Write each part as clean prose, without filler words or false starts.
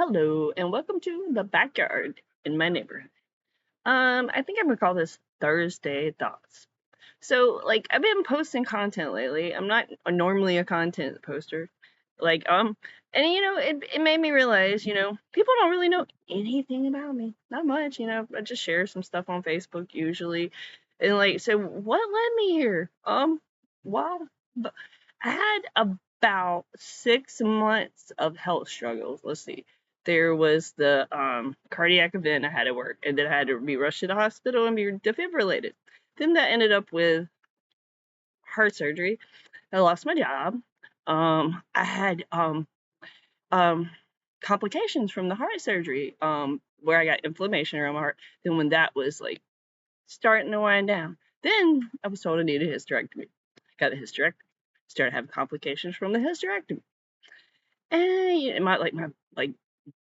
Hello, and welcome to the backyard in my neighborhood. I think I'm gonna call this Thursday Thoughts. So, I've been posting content lately. I'm not normally a content poster. Like, and it made me realize, people don't really know anything about me. Not much, I just share some stuff on Facebook usually. And so what led me here? Well, I had about 6 months of health struggles. Let's see. There was the cardiac event I had at work, and then I had to be rushed to the hospital and be defibrillated. Then that ended up with heart surgery. I lost my job. I had um, complications from the heart surgery, where I got inflammation around my heart. Then when that was starting to wind down, then I was told I needed a hysterectomy. Got a hysterectomy. Started having complications from the hysterectomy. And my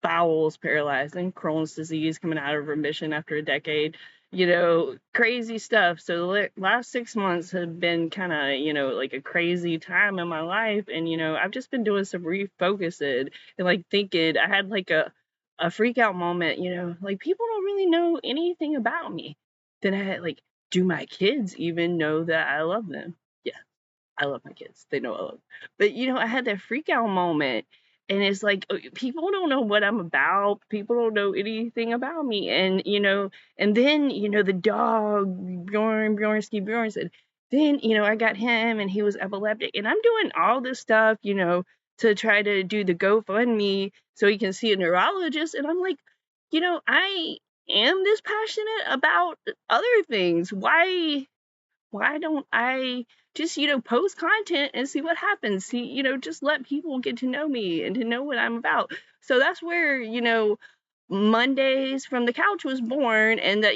bowels paralyzed and Crohn's disease coming out of remission after a decade, crazy stuff. So the last 6 months have been kind of, like a crazy time in my life. And, I've just been doing some refocusing and thinking I had a freak out moment, like people don't really know anything about me. Then I had do my kids even know that I love them? Yeah, I love my kids. They know I love them. But I had that freak out moment, and it's people don't know what I'm about. People don't know anything about me, and then the dog Bjornsky Bjornson. Then I got him, and he was epileptic, and I'm doing all this stuff, to try to do the GoFundMe so he can see a neurologist, and I'm I am this passionate about other things. Why don't I just, post content and see what happens? See, just let people get to know me and to know what I'm about. So that's where, Mondays from the couch was born, and that,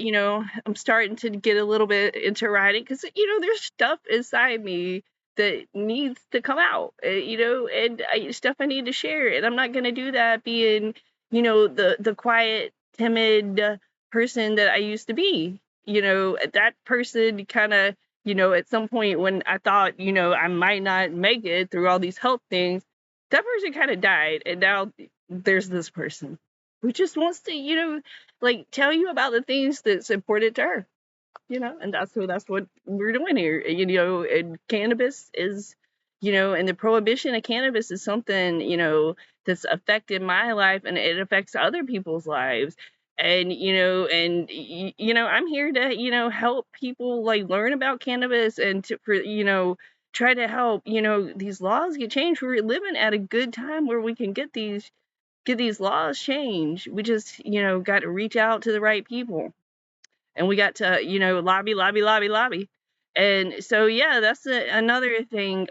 I'm starting to get a little bit into writing because, there's stuff inside me that needs to come out, and stuff I need to share. And I'm not going to do that being, the quiet, timid person that I used to be. That person kind of, at some point when I thought, I might not make it through all these health things, that person kind of died. And now there's this person who just wants to, tell you about the things that's important to her, and that's what we're doing here. And cannabis is, and the prohibition of cannabis is something, that's affected my life and it affects other people's lives. And I'm here to help people learn about cannabis and to try to help these laws get changed. We're living at a good time where we can get these laws changed. We just got to reach out to the right people, and we got to lobby, lobby, lobby, lobby. And so yeah, that's another thing.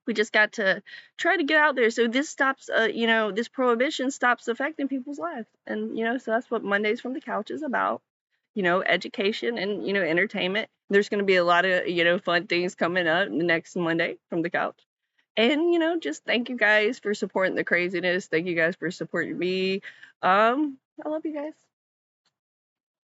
We just got to try to get out there so this stops, this prohibition stops affecting people's lives. And so that's what Mondays from the Couch is about. Education and entertainment. There's going to be a lot of fun things coming up the next Monday from the Couch. And just thank you guys for supporting the craziness. Thank you guys for supporting me. I love you guys.